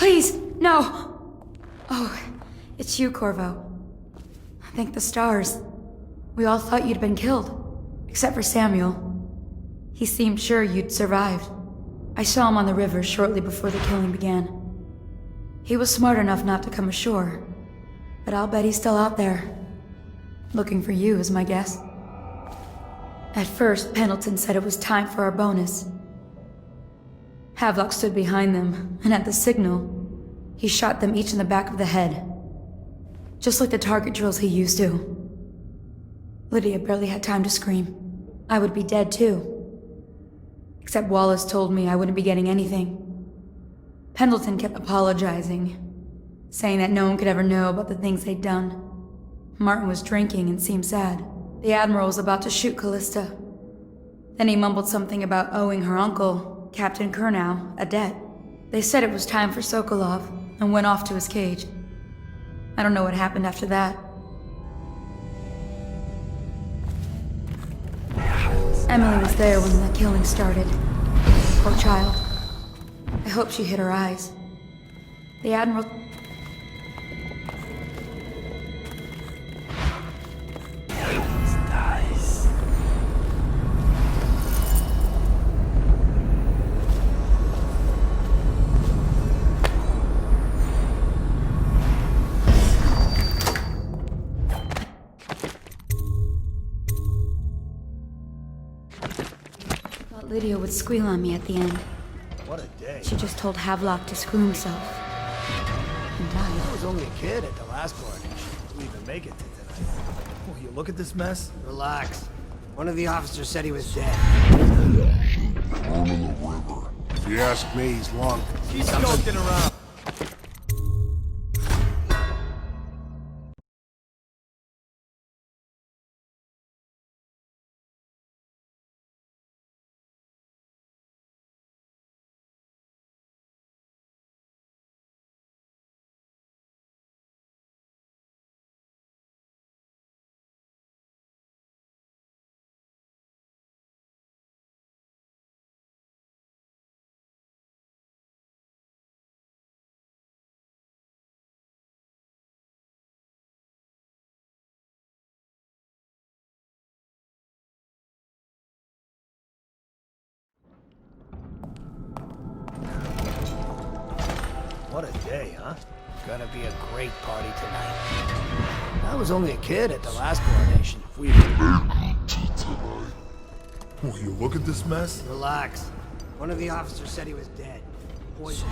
Please, no! Oh, it's you, Corvo. Thank the stars. We all thought you'd been killed, except for Samuel. He seemed sure you'd survived. I saw him on the river shortly before the killing began. He was smart enough not to come ashore, but I'll bet he's still out there. Looking for you is my guess. At first, Pendleton said it was time for our bonus. Havelock stood behind them, and at the signal, he shot them each in the back of the head. Just like the target drills he used to. Lydia barely had time to scream. I would be dead too. Except Wallace told me I wouldn't be getting anything. Pendleton kept apologizing, saying that no one could ever know about the things they'd done. Martin was drinking and seemed sad. The Admiral was about to shoot Callista. Then he mumbled something about owing her uncle, Captain Kurnow, a debt. They said it was time for Sokolov, and went off to his cage. I don't know what happened after that. Emily was there when the killing started. Poor child. I hope she hid her eyes. The Admiral... Nice. Thought Lydia would squeal on me at the end. What a day. She just told Havelock to screw himself. And died. I was only a kid at the last coronation. Didn't even make it to tonight. Oh, you look at this mess? Relax. One of the officers said he was dead. Thrown in the river. If you ask me, he's long. He's skulking around. What a day, huh? Gonna be a great party tonight. I was only a kid at the last coronation. Make it to tonight. Oh, you look at this mess? Relax. One of the officers said he was dead. Poison.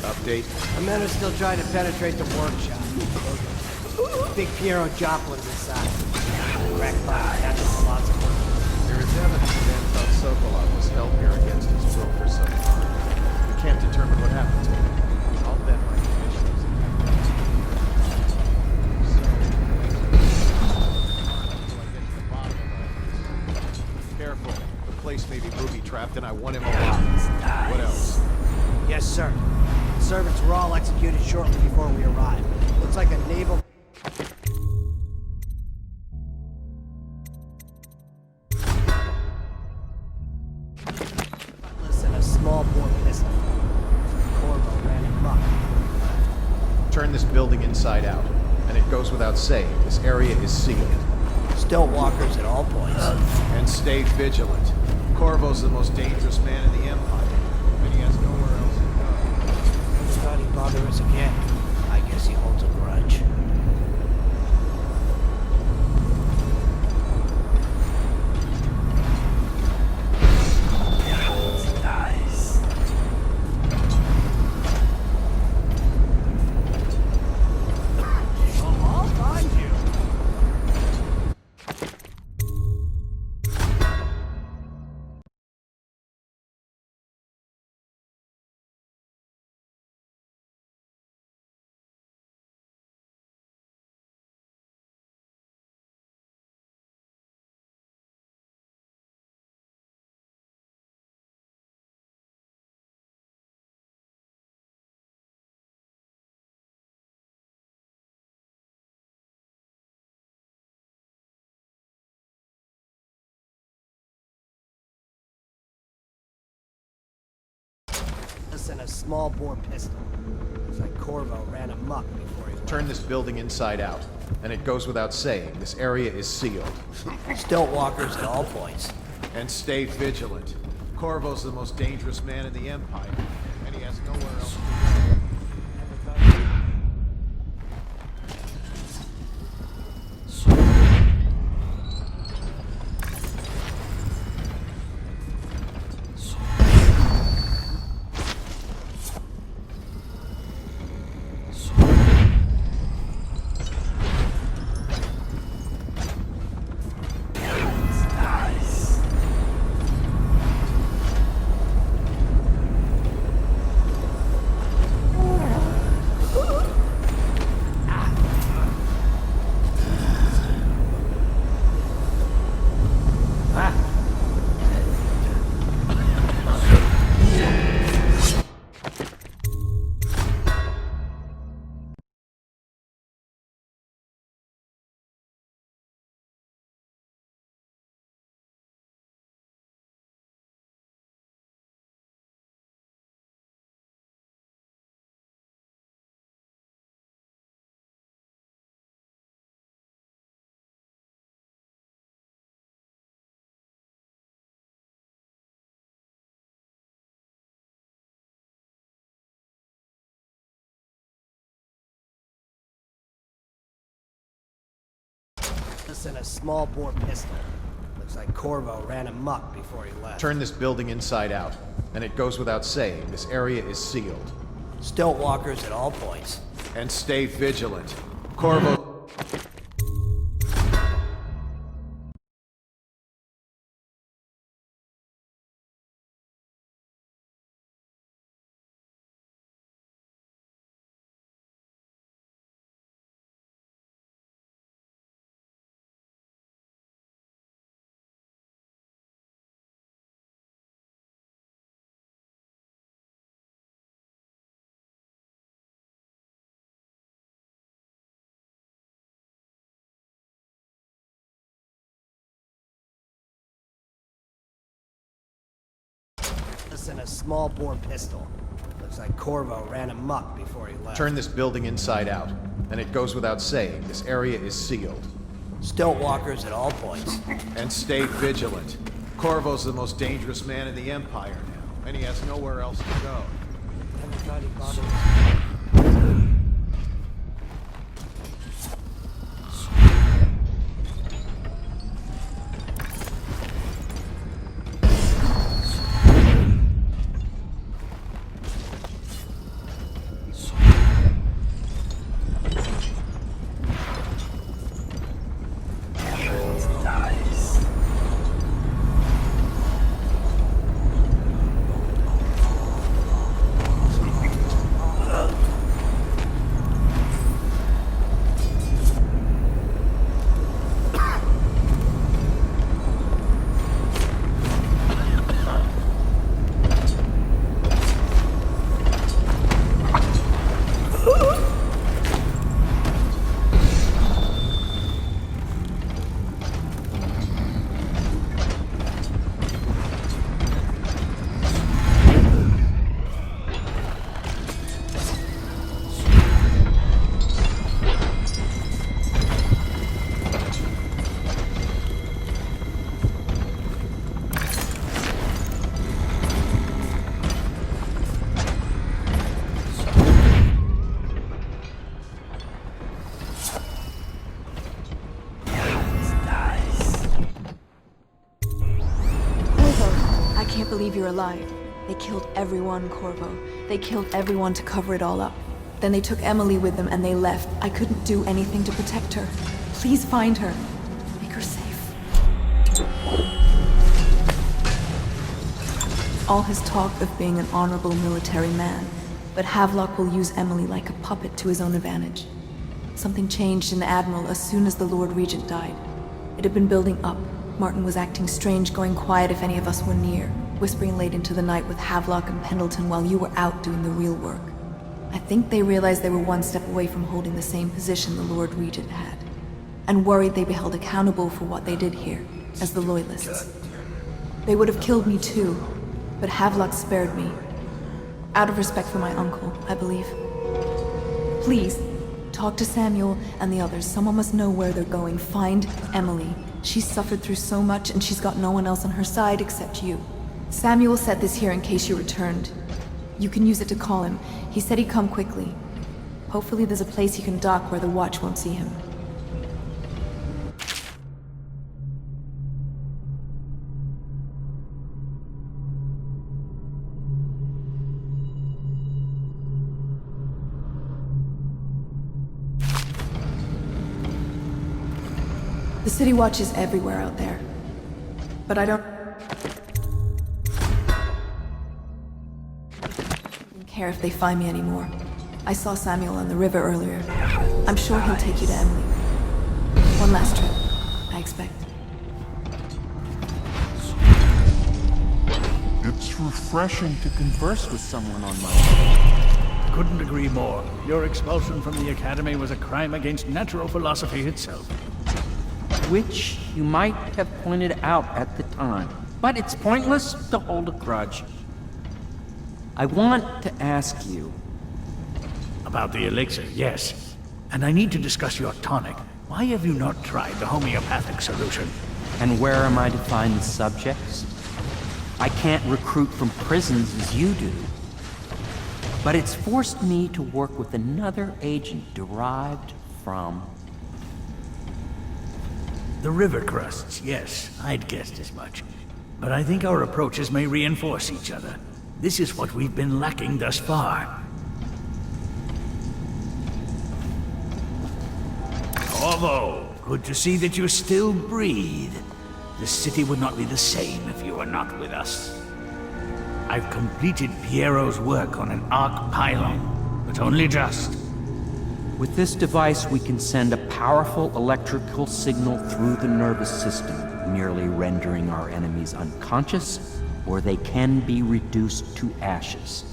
Update. The men are still trying to penetrate the workshop. Big Piero Joplin's inside. Cracked body, that's lots of work. There is evidence that Anton Sokolov was held here against his will for some time. We can't determine what happened to him. I'll bet my commission was in Careful. The place may be booby-trapped and I want him alive. What else? Yes, sir. The servants were all executed shortly before we arrived. Looks like a naval... and a small bore pistol. Corvo ran him up. Turn this building inside out. And it goes without saying, this area is sealed. Still walkers at all points. And stay vigilant. Corvo's the most dangerous man in the Empire. And he has nowhere else to go. Never thought he'd bother us again. I guess he holds a grudge. a small bore pistol. Looks like Corvo ran amok before he left. Turn this building inside out. And it goes without saying, this area is sealed. Stilt walkers at all points. And stay vigilant. Corvo's the most dangerous man in the Empire, and he has nowhere else to go. And a small bore pistol. Looks like Corvo ran amok before he left. Turn this building inside out. And it goes without saying, this area is sealed. Stilt walkers at all points. And stay vigilant. Corvo... And a small bore pistol. Looks like Corvo ran amok before he left. Turn this building inside out. And it goes without saying, this area is sealed. Stilt walkers at all points. And stay vigilant. Corvo's the most dangerous man in the Empire now, and he has nowhere else to go. Everybody bothers. believe you're alive. They killed everyone, Corvo. They killed everyone to cover it all up. Then they took Emily with them and they left. I couldn't do anything to protect her. Please find her. Make her safe. All his talk of being an honorable military man, but Havelock will use Emily like a puppet to his own advantage. Something changed in the Admiral as soon as the Lord Regent died. It had been building up. Martin was acting strange, going quiet if any of us were near, whispering late into the night with Havelock and Pendleton while you were out doing the real work. I think they realized they were one step away from holding the same position the Lord Regent had, and worried they'd be held accountable for what they did here, as the Loyalists. They would have killed me too, but Havelock spared me. Out of respect for my uncle, I believe. Please, talk to Samuel and the others. Someone must know where they're going. Find Emily. She's suffered through so much, and she's got no one else on her side except you. Samuel set this here in case you returned. You can use it to call him. He said he'd come quickly. Hopefully there's a place he can dock where the watch won't see him. The city watch is everywhere out there. But I don't care if they find me anymore. I saw Samuel on the river earlier. I'm sure he'll take you to Emily. One last trip, I expect. It's refreshing to converse with someone on my level. Couldn't agree more. Your expulsion from the Academy was a crime against natural philosophy itself. Which you might have pointed out at the time. But it's pointless to hold a grudge. I want to ask you... About the elixir, yes. And I need to discuss your tonic. Why have you not tried the homeopathic solution? And where am I to find the subjects? I can't recruit from prisons as you do. But it's forced me to work with another agent derived from... The river crusts, yes. I'd guessed as much. But I think our approaches may reinforce each other. This is what we've been lacking thus far. Corvo, good to see that you still breathe. The city would not be the same if you were not with us. I've completed Piero's work on an arc pylon, but only just. With this device, we can send a powerful electrical signal through the nervous system, merely rendering our enemies unconscious, or they can be reduced to ashes.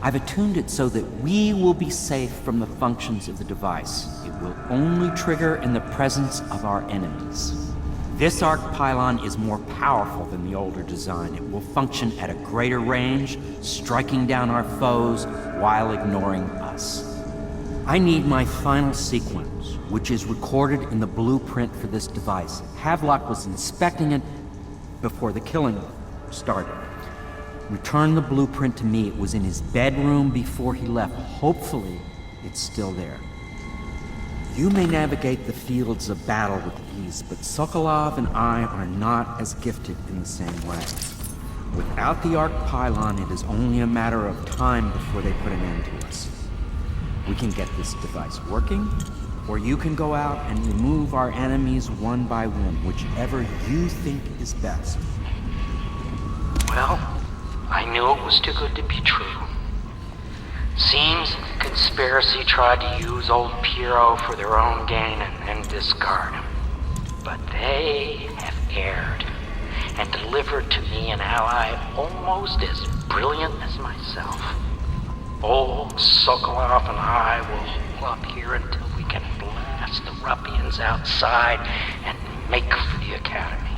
I've attuned it so that we will be safe from the functions of the device. It will only trigger in the presence of our enemies. This arc pylon is more powerful than the older design. It will function at a greater range, striking down our foes while ignoring us. I need my final sequence, which is recorded in the blueprint for this device. Havelock was inspecting it before the killing started. Return the blueprint to me. It was in his bedroom before he left. Hopefully, it's still there. You may navigate the fields of battle with ease, but Sokolov and I are not as gifted in the same way. Without the arc pylon, it is only a matter of time before they put an end to us. We can get this device working, or you can go out and remove our enemies one by one, whichever you think is best. Well, I knew it was too good to be true. Seems the conspiracy tried to use old Piero for their own gain and then discard him. But they have erred and delivered to me an ally almost as brilliant as myself. Old Sokolov and I will hold up here until we can blast the ruffians outside and make for the Academy.